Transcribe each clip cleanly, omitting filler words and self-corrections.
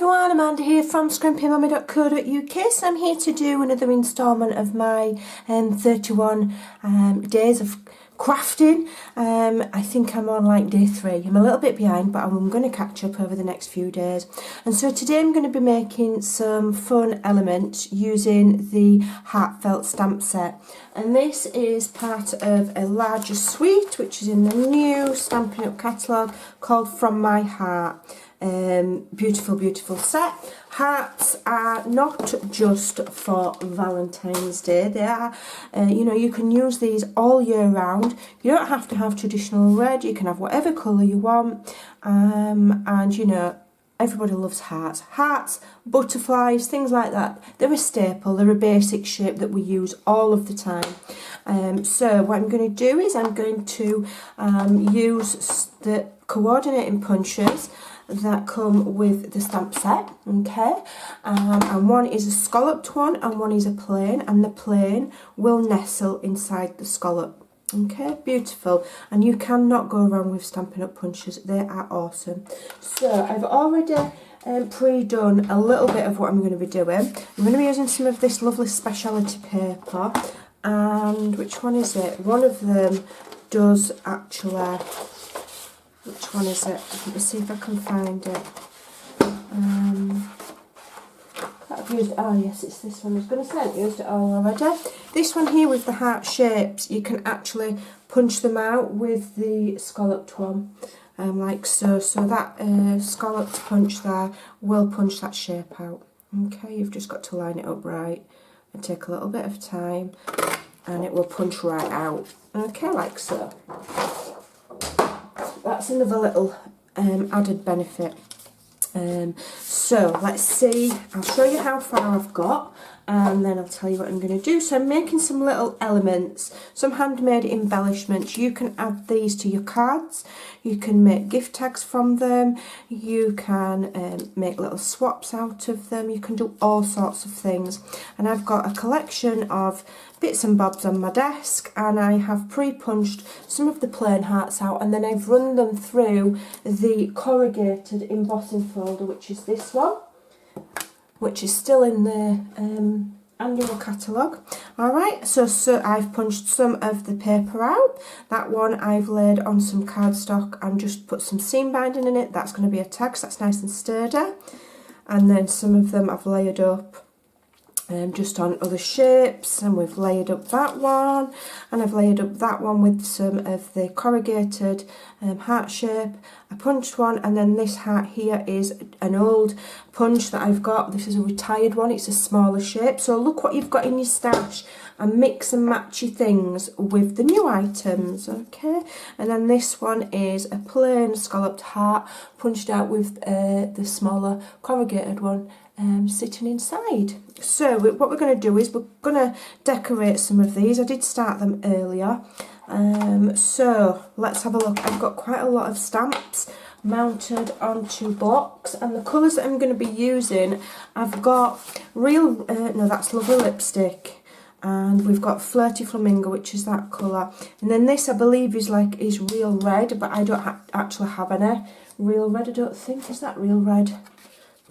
everyone, Amanda here from Scrimpingmommy.co.uk. So I'm here to do another instalment of my 31 days of crafting. I think I'm on like day 3. I'm a little bit behind, but I'm going to catch up over the next few days. And so today I'm going to be making some fun elements using the heartfelt stamp set. And this is part of a larger suite which is in the new Stampin' Up catalogue called From My Heart. Beautiful set. Hearts are not just for Valentine's Day. They are, you can use these all year round. You don't have to have traditional red. You can have whatever colour you want. And you know, everybody loves hearts. Hearts, butterflies, things like that. They're a staple. They're a basic shape that we use all of the time. So what I'm going to do is I'm going to use the coordinating punches that come with the stamp set, okay, and one is a scalloped one and one is a plain, and the plain will nestle inside the scallop. Okay, beautiful. And you cannot go wrong with Stampin' Up punches. They are awesome. So I've already pre-done a little bit of what I'm going to be doing. I'm going to be using some of this lovely speciality paper, and which one is it? One of them does actually. Which one is it? Let me see if I can find it. I've used, oh yes, it's this one. I was going to say I've used it all already. This one here with the heart shapes, you can actually punch them out with the scalloped one, like so. So that scalloped punch there will punch that shape out. Okay, you've just got to line it up right and take a little bit of time, and it will punch right out. Okay, like so. That's another little added benefit. So let's see, I'll show you how far I've got and then I'll tell you what I'm going to do. So I'm making some little elements, some handmade embellishments. You can add these to your cards, you can make gift tags from them, you can make little swaps out of them, you can do all sorts of things. And I've got a collection of bits and bobs on my desk, and I have pre-punched some of the plain hearts out, and then I've run them through the corrugated embossing folder, which is this one, which is still in the annual catalogue. Alright, so I've punched some of the paper out. That one I've laid on some cardstock and just put some seam binding in it. That's going to be a tag, so that's nice and sturdy. And then some of them I've layered up just on other shapes, and we've layered up that one, and I've layered up that one with some of the corrugated heart shape. I punched one, and then this heart here is an old punch that I've got. This is a retired one, it's a smaller shape. So look what you've got in your stash and mix and match your things with the new items, okay? And then this one is a plain scalloped heart punched out with the smaller corrugated one sitting inside. So what we're going to do is we're going to decorate some of these. I did start them earlier. So let's have a look. I've got quite a lot of stamps mounted onto blocks, and the colours that I'm going to be using, I've got real, no, that's Lovely Lipstick, and we've got Flirty Flamingo, which is that colour, and then this I believe is real red, but I don't actually have any real red. I don't think, is that real red?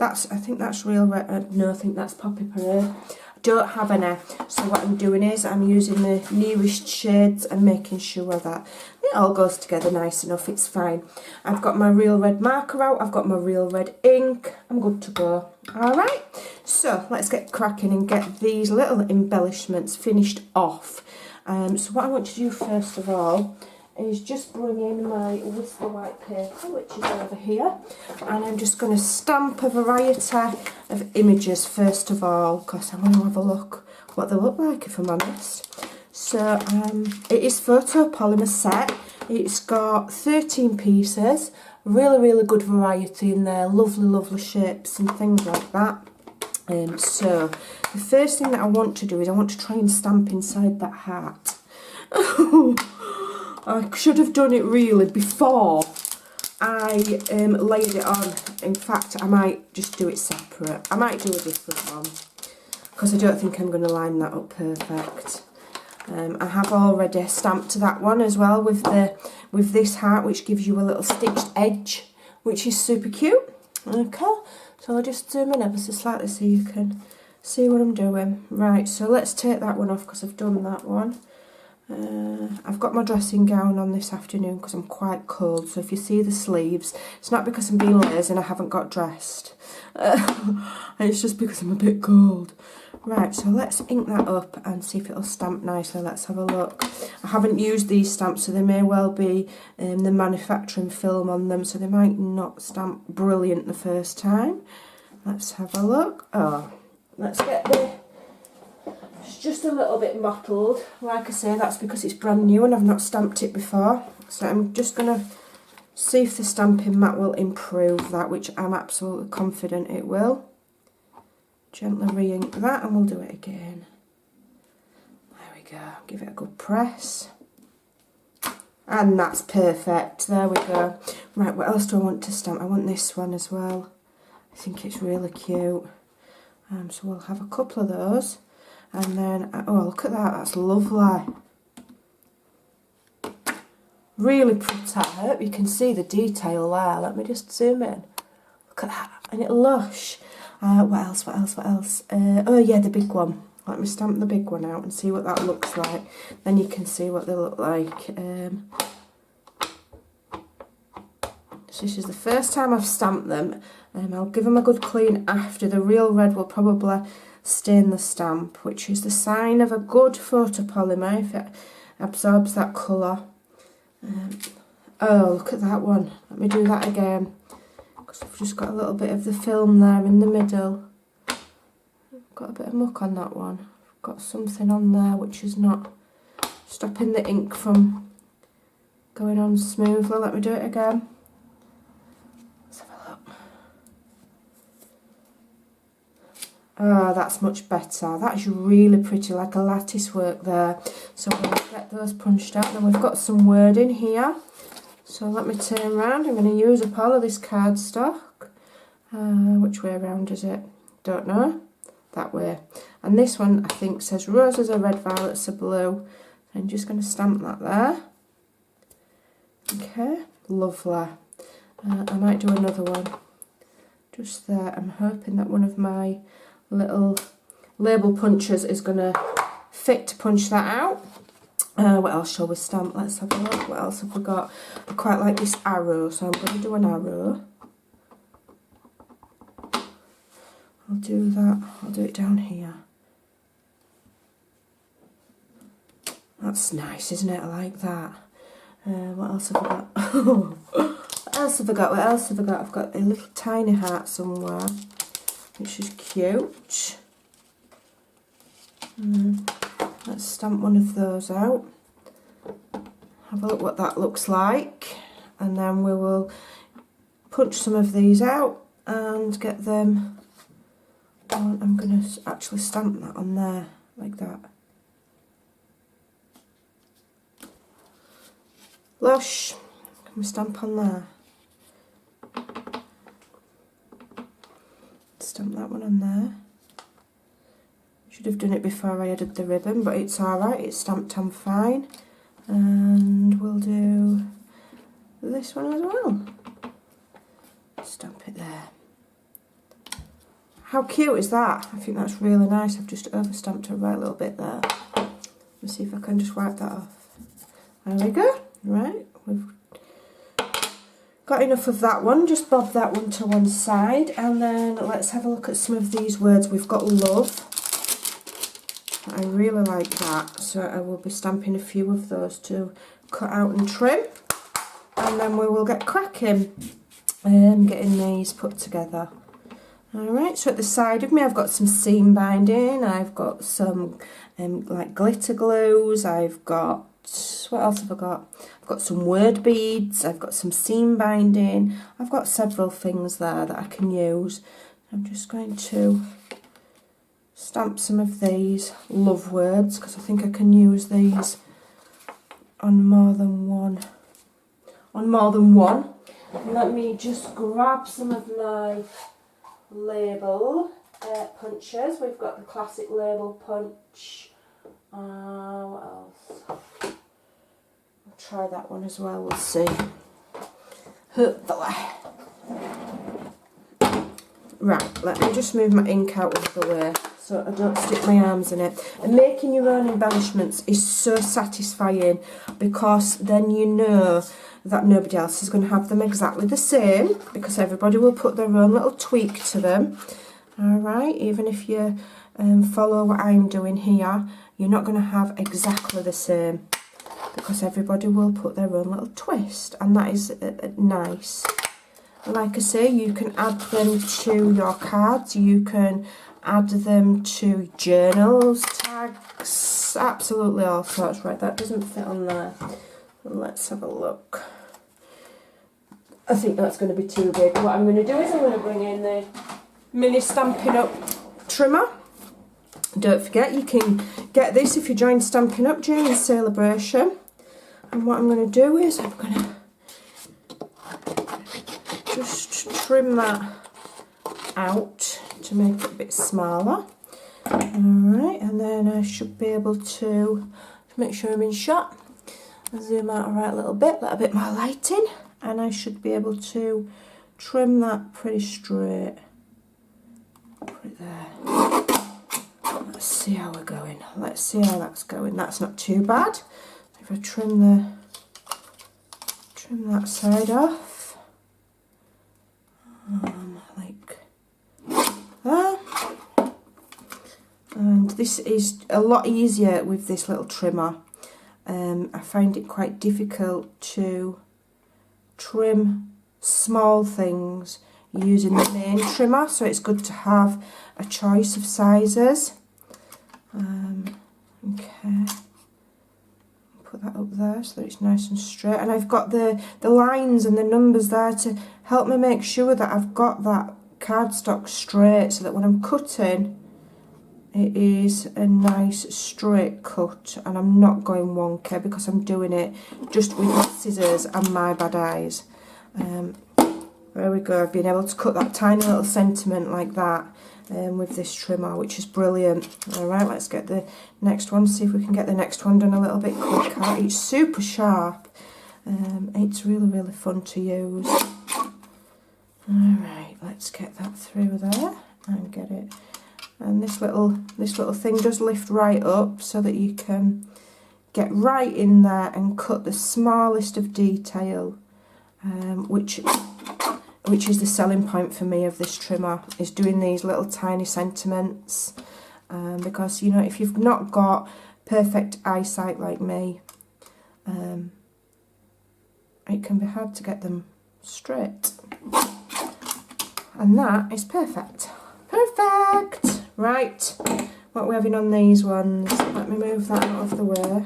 I think that's real red. No, I think that's Poppy Parade. I don't have any. So what I'm doing is I'm using the nearest shades and making sure that it all goes together nice enough. It's fine. I've got my real red marker out. I've got my real red ink. I'm good to go. Alright. So let's get cracking and get these little embellishments finished off. So what I want to do first of all is just bring in my Whisper White paper, which is over here, and I'm just going to stamp a variety of images first of all, because I want to have a look what they look like, if I'm honest. So it is photopolymer set. It's got 13 pieces, really good variety in there, lovely shapes and things like that. So the first thing that I want to do is I want to try and stamp inside that heart. I should have done it really before I laid it on. In fact, I might just do it separate. I might do a different one, because I don't think I'm going to line that up perfect. I have already stamped that one as well with this heart, which gives you a little stitched edge, which is super cute. Okay, So I'll just zoom in ever so slightly so you can see what I'm doing. Right, so let's take that one off because I've done that one. I've got my dressing gown on this afternoon because I'm quite cold, so if you see the sleeves, it's not because I'm being lazy and I haven't got dressed. It's just because I'm a bit cold. Right, so let's ink that up and see if it'll stamp nicely. Let's have a look. I haven't used these stamps, so they may well be the manufacturing film on them, so they might not stamp brilliant the first time. Let's have a look. Oh, let's get the... It's just a little bit mottled. Like I say, that's because it's brand new and I've not stamped it before. So I'm just going to see if the stamping mat will improve that, which I'm absolutely confident it will. Gently re-ink that and we'll do it again. There we go. Give it a good press. And that's perfect. There we go. Right, what else do I want to stamp? I want this one as well. I think it's really cute. So we'll have a couple of those. And then, oh, look at that, that's lovely. Really pretty. I hope you can see the detail there. Let me just zoom in. Look at that, and it's lush. What else? Oh yeah, the big one. Let me stamp the big one out and see what that looks like. Then you can see what they look like. So this is the first time I've stamped them. I'll give them a good clean after. The real red will probably stain the stamp, which is the sign of a good photopolymer if it absorbs that colour. Oh, look at that one. Let me do that again because I've just got a little bit of the film there in the middle. Got a bit of muck on that one. I've got something on there which is not stopping the ink from going on smoothly. Let me do it again. Let's have a look. Oh, that's much better. That's really pretty, like a lattice work there. So we'll get those punched out. Then we've got some wording here. So let me turn around. I'm going to use up all of this cardstock. Which way around is it? Don't know. That way. And this one, I think, says roses are red, violets are blue. I'm just going to stamp that there. Okay, lovely. I might do another one just there. I'm hoping that one of my little label punchers is going to fit to punch that out. What else shall we stamp? Let's have a look. What else have we got? I quite like this arrow, so I'm going to do an arrow. I'll do that. I'll do it down here. That's nice, isn't it? I like that. What else have I got? What else have I got? What else have I got? I've got a little tiny heart somewhere, which is cute. Let's stamp one of those out. Have a look what that looks like. And then we will punch some of these out and get them on. I'm going to actually stamp that on there, like that. Lush. Can we stamp on there? Stamp that one on there. Should have done it before I added the ribbon, but it's alright, it's stamped on fine. And we'll do this one as well. Stamp it there. How cute is that? I think that's really nice. I've just over stamped it right a little bit there. Let's see if I can just wipe that off. There we go. Right, we've got enough of that one. Just bob that one to one side, and then let's have a look at some of these words. We've got love. I really like that, so I will be stamping a few of those to cut out and trim, and then we will get cracking and getting these put together. Alright, so at the side of me I've got some seam binding, I've got some like glitter glues, I've got, what else have I got? I've got some word beads, I've got some seam binding, I've got several things there that I can use. I'm just going to stamp some of these love words because I think I can use these on more than one. Let me just grab some of my label punchers. We've got the classic label punch. What else? I'll try that one as well, we'll see. Hopefully. Right, let me just move my ink out of the way so I don't stick my arms in it. And making your own embellishments is so satisfying because then you know that nobody else is going to have them exactly the same, because everybody will put their own little tweak to them. Alright, even if you follow what I'm doing here, you're not going to have exactly the same, because everybody will put their own little twist, and that is nice. Like I say, you can add them to your cards, you can add them to journals, tags, absolutely all sorts. Right, that doesn't fit on there. Let's have a look. I think that's going to be too big. What I'm going to do is I'm going to bring in the mini Stampin' Up trimmer. Don't forget, you can get this if you join Stampin' Up during the celebration. And what I'm going to do is I'm going to just trim that out to make it a bit smaller. Alright, and then I should be able to make sure I'm in shot. Zoom out a right little bit, let a bit more lighting, and I should be able to trim that pretty straight. Put it there. Let's see how we're going. Let's see how that's going. That's not too bad. If I trim that side off, like that. And this is a lot easier with this little trimmer. I find it quite difficult to trim small things using the main trimmer, so it's good to have a choice of sizes. Okay, put that up there so that it's nice and straight, and I've got the lines and the numbers there to help me make sure that I've got that cardstock straight, so that when I'm cutting it is a nice straight cut and I'm not going wonky, because I'm doing it just with my scissors and my bad eyes. There we go, I've been able to cut that tiny little sentiment like that with this trimmer, which is brilliant. Alright, let's get the next one, see if we can get the next one done a little bit quicker. It's super sharp, it's really fun to use. Alright, let's get that through there and get it. And this little thing does lift right up so that you can get right in there and cut the smallest of detail, which is the selling point for me of this trimmer, is doing these little tiny sentiments, because you know, if you've not got perfect eyesight like me, it can be hard to get them straight, and that is perfect. Right, what we're having on these ones, let me move that out of the way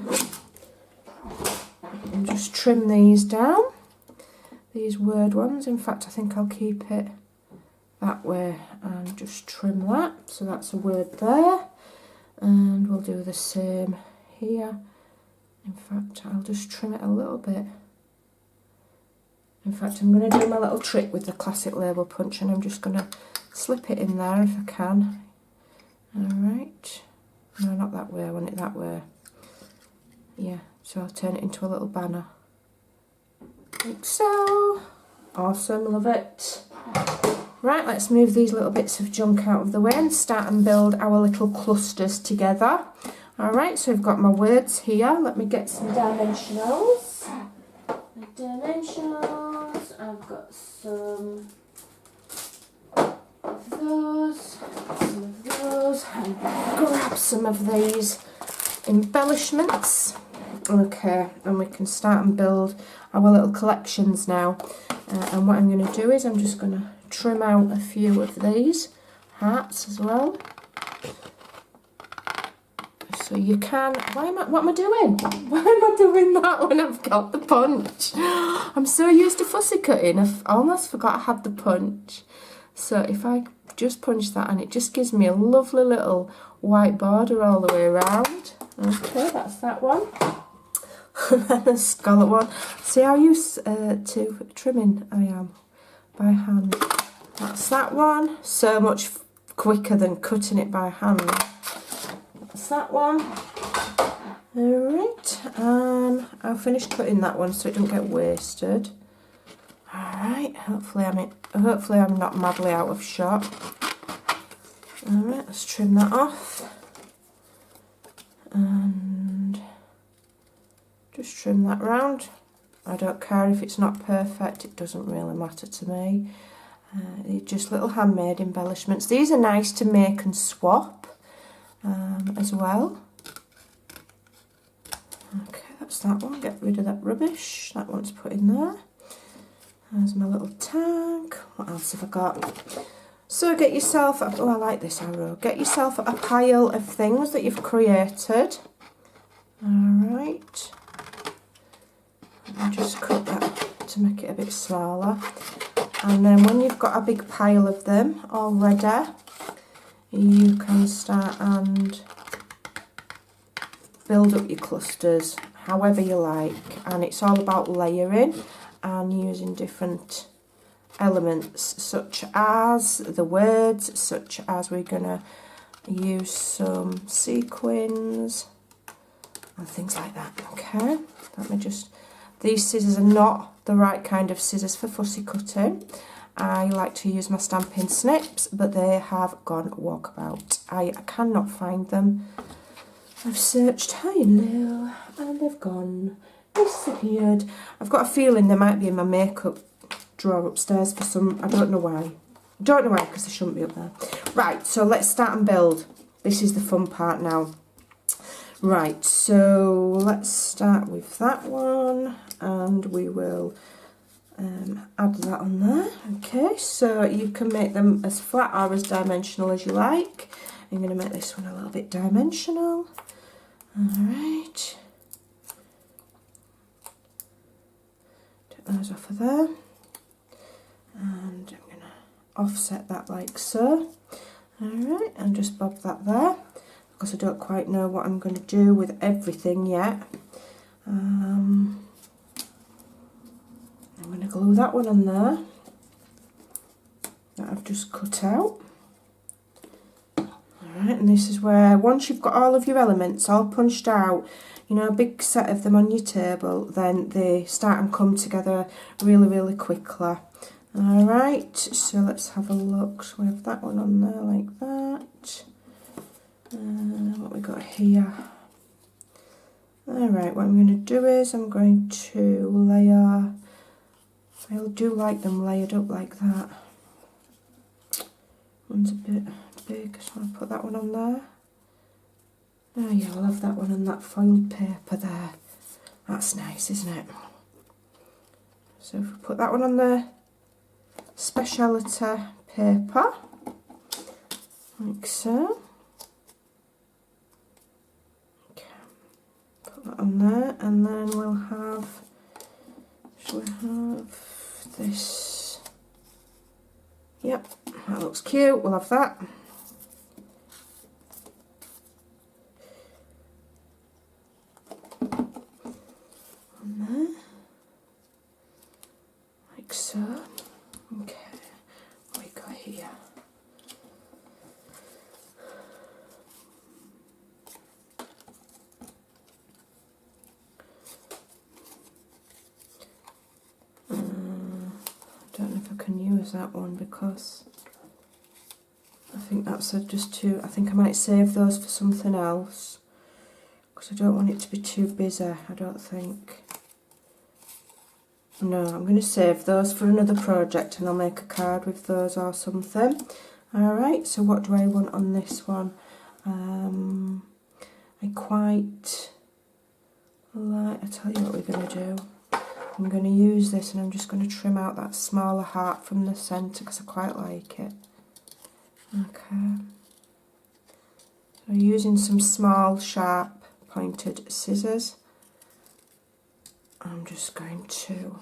and just trim these down, these word ones. In fact, I think I'll keep it that way and just trim that, so that's a word there, and we'll do the same here. In fact, I'll just trim it a little bit. In fact, I'm going to do my little trick with the classic label punch, and I'm just going to slip it in there if I can. Alright, no, not that way, I want it that way. Yeah, so I'll turn it into a little banner, like so. Awesome, love it. Right, let's move these little bits of junk out of the way and start and build our little clusters together. Alright, so I've got my words here. Let me get some dimensionals. I've got some of those, some of those, and grab some of these embellishments. Okay, and we can start and build our little collections now. And what I'm going to do is I'm just going to trim out a few of these hearts as well. So you can, what am I doing? Why am I doing that when I've got the punch? I'm so used to fussy cutting, I've almost forgot I had the punch. So if I just punch that, and it just gives me a lovely little white border all the way around. Okay, that's that one. And then the scallop one. See how used to trimming I am by hand. That's that one. So much quicker than cutting it by hand. That's that one. Alright, I'll finish cutting that one so it doesn't get wasted. Alright, hopefully I'm not madly out of shot. Alright, let's trim that off. And just trim that round. I don't care if it's not perfect, it doesn't really matter to me. They're just little handmade embellishments. These are nice to make and swap as well. Okay, that's that one. Get rid of that rubbish. That one's put in there. There's my little tag. What else have I got? So get yourself, oh I like this arrow, get yourself a pile of things that you've created. Alright. I'll just cut that to make it a bit smaller. And then when you've got a big pile of them already, you can start and build up your clusters however you like. And it's all about layering and using different elements, such as the words, such as we're going to use some sequins and things like that. Okay, let me just, these scissors are not the right kind of scissors for fussy cutting. I like to use my stamping snips, but they have gone walkabout. I cannot find them. I've searched high and low and they've gone, disappeared. I've got a feeling they might be in my makeup drawer upstairs for some, I don't know why. Don't know why, because they shouldn't be up there. Right, so let's start and build. This is the fun part now. Right, so let's start with that one and we will add that on there. Okay, so you can make them as flat or as dimensional as you like. I'm going to make this one a little bit dimensional. Alright. Take those off of there. And I'm going to offset that like so. Alright, and just bob that there, because I don't quite know what I'm going to do with everything yet. I'm going to glue that one on there that I've just cut out. Alright, and this is where, once you've got all of your elements all punched out, you know, a big set of them on your table, then they start and come together really, really quickly. Alright, so let's have a look. So we have that one on there like that. What we got here. Alright, what I'm going to do is I'm going to layer, I do like them layered up like that. One's a bit big, so I'll put that one on there. Oh yeah, I'll have that one on that foiled paper there. That's nice, isn't it? So if we put that one on there, speciality paper, like so. Okay, put that on there, and then we'll have, shall we have this? Yep, that looks cute, we'll have that. On there, like so. Okay, what we got here? I don't know if I can use that one because I think that's just too, I think I might save those for something else because I don't want it to be too busy, I don't think. No, I'm going to save those for another project and I'll make a card with those or something. Alright, so what do I want on this one? I quite like, I'll tell you what we're going to do. I'm going to use this and I'm just going to trim out that smaller heart from the centre because I quite like it. Okay. So using some small, sharp, pointed scissors, I'm just going to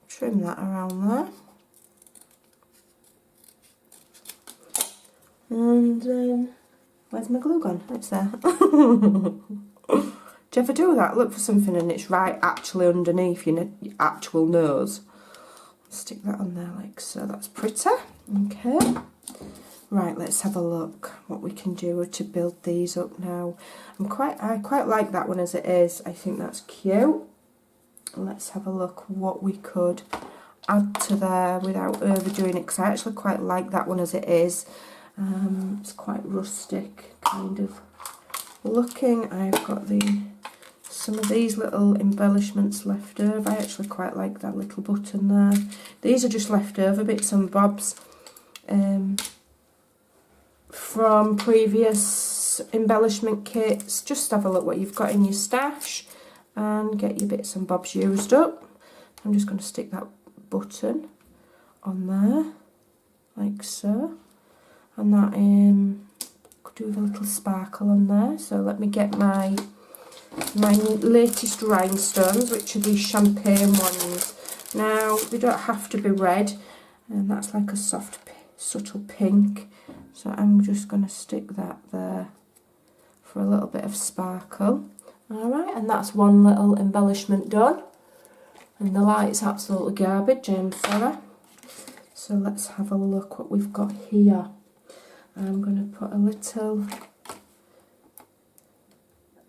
trim that around there. And then, where's my glue gone? It's there. Do you ever do that? Look for something and it's right actually underneath your actual nose. Stick that on there like so, that's pretty. Okay. Right, let's have a look what we can do to build these up now. I quite like that one as it is. I think that's cute. let's have a look what we could add to there without overdoing it, because I actually quite like that one as it is. It's quite rustic kind of looking. I've got some of these little embellishments left over. I actually quite like that little button there. These are just leftover bits and bobs from previous embellishment kits. Just have a look what you've got in your stash and get your bits and bobs used up. I'm just going to stick that button on there like so, and that could do with a little sparkle on there. So let me get my latest rhinestones, which are these champagne ones. Now they don't have to be red, and that's like a soft subtle pink, so I'm just going to stick that there for a little bit of sparkle. Alright, and that's one little embellishment done. And the light's absolutely garbage, I'm sorry. So let's have a look what we've got here. I'm going to put a little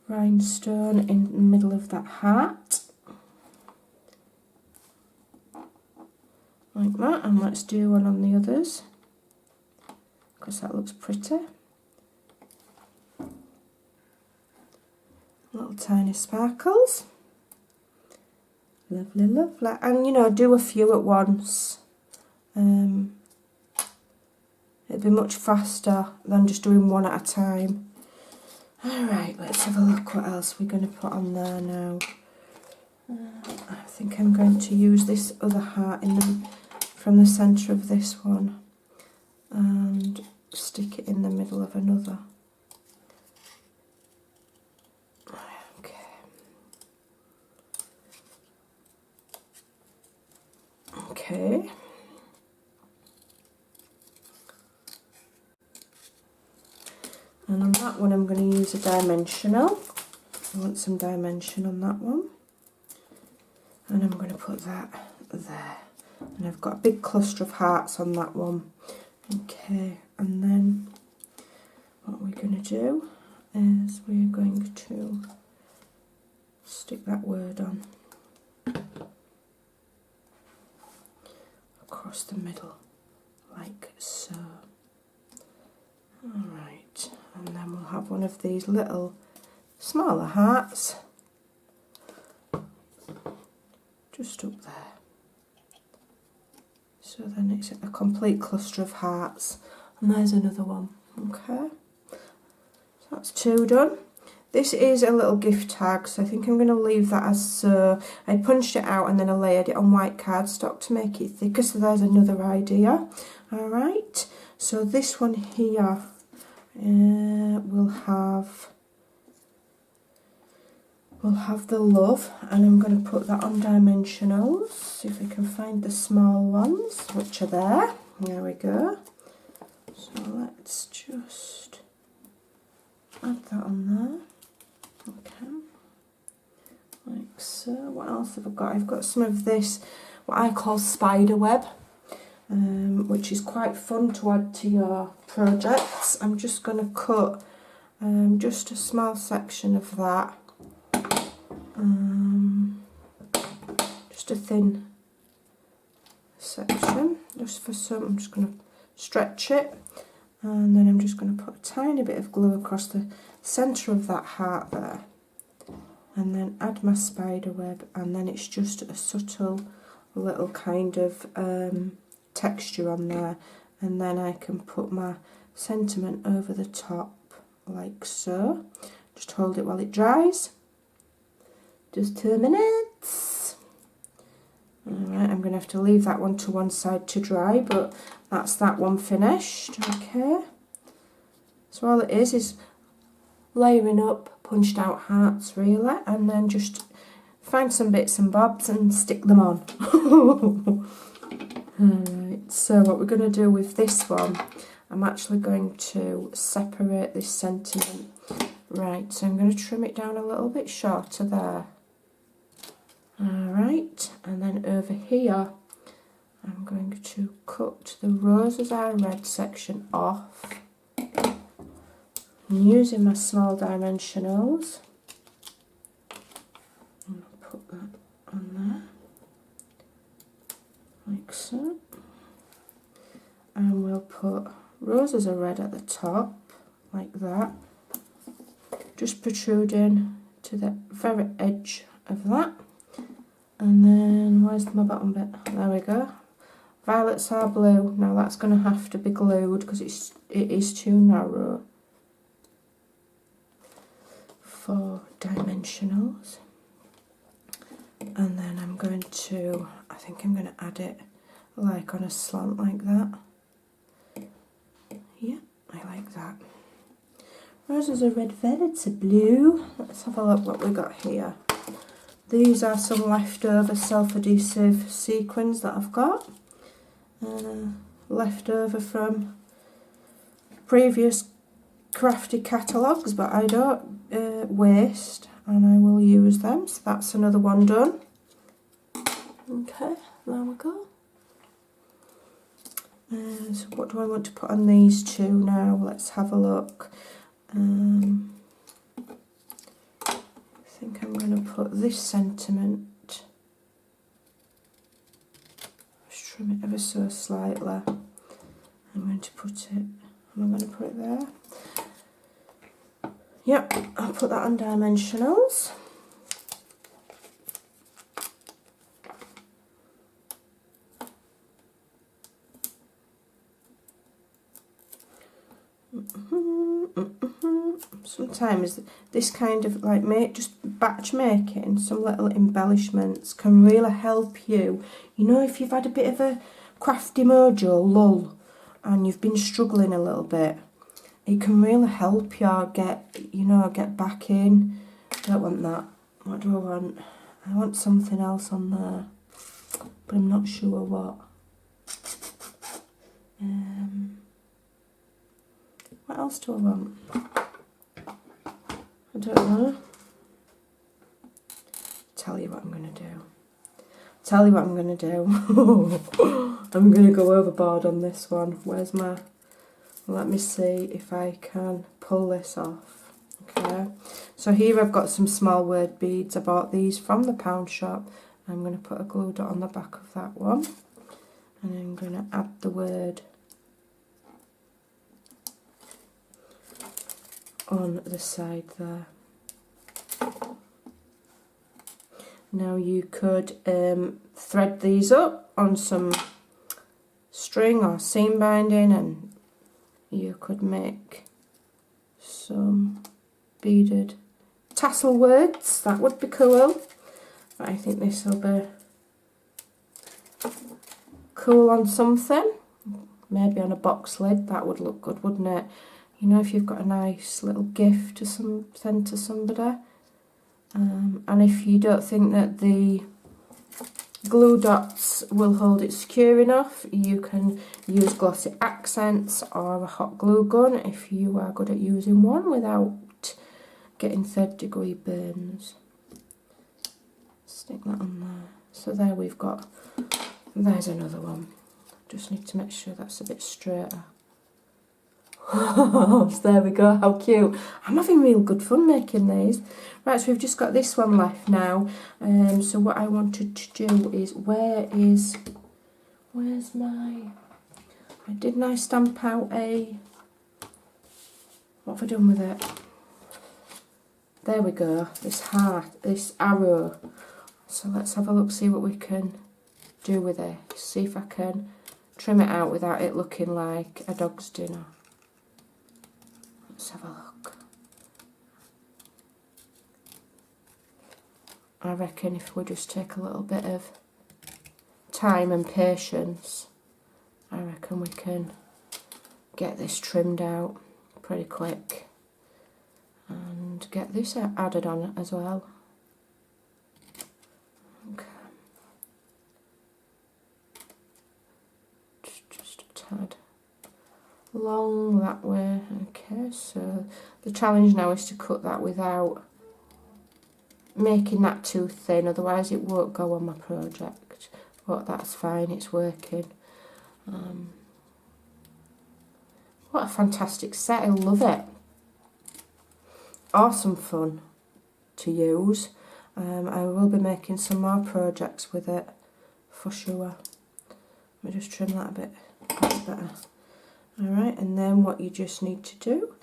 rhinestone in the middle of that heart. Like that, and let's do one on the others, because that looks pretty. Little tiny sparkles. Lovely, lovely. And you know, do a few at once. It'd be much faster than just doing one at a time. Alright, let's have a look what else we're going to put on there now. I think I'm going to use this other heart from the centre of this one and stick it in the middle of another. Okay. And on that one I'm going to use a dimensional. I want some dimension on that one. And I'm going to put that there. And I've got a big cluster of hearts on that one. Okay, and then what we're going to do is we're going to stick that word on across the middle, like so. Alright, and then we'll have one of these little smaller hearts just up there. So then it's a complete cluster of hearts, and there's another one. Okay, so that's two done. This is a little gift tag, so I think I'm going to leave that as so. I punched it out and then I layered it on white cardstock to make it thicker, so there's another idea. Alright, so this one here will have the love, and I'm going to put that on dimensionals. See if we can find the small ones, which are there. There we go. So let's just add that on there. Okay, like so. What else have I got? I've got some of this, what I call spider web, which is quite fun to add to your projects. I'm just going to cut just a small section of that, just a thin section, just for some. I'm just going to stretch it, and then I'm just going to put a tiny bit of glue across the centre of that heart there, and then add my spider web, and then it's just a subtle little kind of texture on there, and then I can put my sentiment over the top like so. Just hold it while it dries, just 2 minutes. Alright, I'm going to have to leave that one to one side to dry, but that's that one finished. Okay, so all it is layering up punched out hearts really, and then just find some bits and bobs and stick them on. Alright, so what we're going to do with this one, I'm actually going to separate this sentiment. Right, so I'm going to trim it down a little bit shorter there. Alright, and then over here I'm going to cut the roses are red section off. I'm using my small dimensionals. And I'll put that on there, like so. And we'll put roses of red at the top, like that, just protruding to the very edge of that. And then, where's my bottom bit? There we go. Violets are blue. Now that's going to have to be glued because it is too narrow for dimensionals. And then I'm going to, I think I'm going to add it like on a slant like that. Yeah, I like that. Roses are red, violets are blue. Let's have a look what we got here. These are some leftover self-adhesive sequins that I've got. Leftover from previous Crafty catalogues, but I don't waste, and I will use them. So that's another one done. Okay, there we go. So what do I want to put on these two now? Let's have a look. I think I'm going to put this sentiment, just trim it ever so slightly. I'm going to put it, am I going to put it there? Yep, I'll put that on dimensionals. Sometimes this kind of like just batch making some little embellishments can really help you. You know, if you've had a bit of a crafty mojo lull and you've been struggling a little bit, it can really help you get back in. I don't want that. What do I want? I want something else on there, but I'm not sure what. What else do I want? I don't know. Tell you what I'm going to do. Tell you what I'm going to do. I'm going to go overboard on this one. Where's my... Let me see if I can pull this off. Okay. So here I've got some small word beads. I bought these from the pound shop. I'm going to put a glue dot on the back of that one. And I'm going to add the word on the side there. Now you could thread these up on some string or seam binding, and you could make some beaded tassel words. That would be cool. But I think this will be cool on something. Maybe on a box lid. That would look good, wouldn't it? You know, if you've got a nice little gift to send to somebody. And if you don't think that the glue dots will hold it secure enough, you can use glossy accents or a hot glue gun if you are good at using one without getting 3rd-degree burns. Stick that on there. So there we've got, there's another one. Just need to make sure that's a bit straighter. So there we go, how cute. I'm having real good fun making these. Right, so we've just got this one left now. So what I wanted to do is, where's my, didn't I stamp out a, what have I done with it? There we go, this heart, this arrow. So let's have a look, see what we can do with it. See if I can trim it out without it looking like a dog's dinner. Let's have a look. I reckon if we just take a little bit of time and patience, I reckon we can get this trimmed out pretty quick and get this added on as well. Okay. Just a tad long that way. Okay, so the challenge now is to cut that without making that too thin, otherwise it won't go on my project, but that's fine, it's working. What a fantastic set, I love it. Awesome fun to use. I will be making some more projects with it, for sure. Let me just trim that a bit better. Alright, and then what you just need to do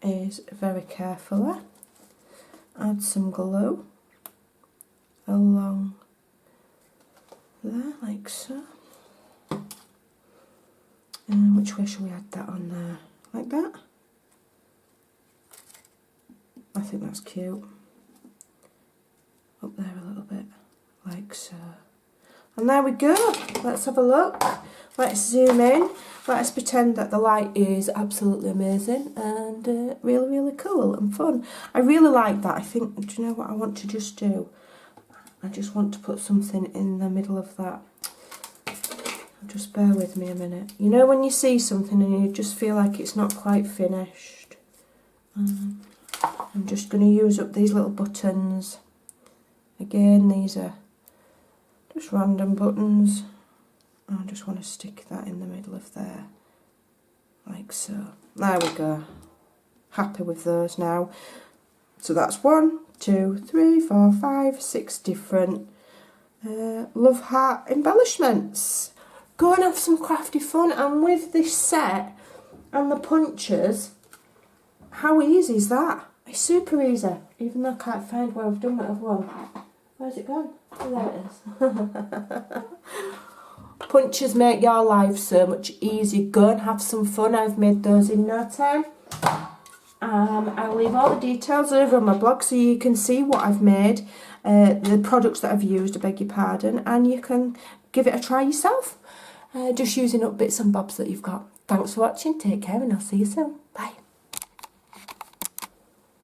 is very carefully add some glue along there, like so. And which way should we add that on there? Like that? I think that's cute. Up there a little bit, like so. And there we go. Let's have a look. Let's zoom in. Let's pretend that the light is absolutely amazing and really, really cool and fun. I really like that. I think, do you know what I want to just do? I just want to put something in the middle of that. Just bear with me a minute. You know when you see something and you just feel like it's not quite finished? I'm just going to use up these little buttons. Again, these are just random buttons. I just want to stick that in the middle of there, like so. There we go. Happy with those now. So that's 1, 2, 3, 4, 5, 6 different love heart embellishments. Go and have some crafty fun. And with this set and the punches, how easy is that? It's super easy, even though I can't find where I've done that other one. Where's it gone? Oh, there it is. Punches make your life so much easier. Go and have some fun. I've made those in no time. I'll leave all the details over on my blog so you can see what I've made, the products that I've used, I beg your pardon, and you can give it a try yourself, just using up bits and bobs that you've got. Thanks for watching, take care, and I'll see you soon.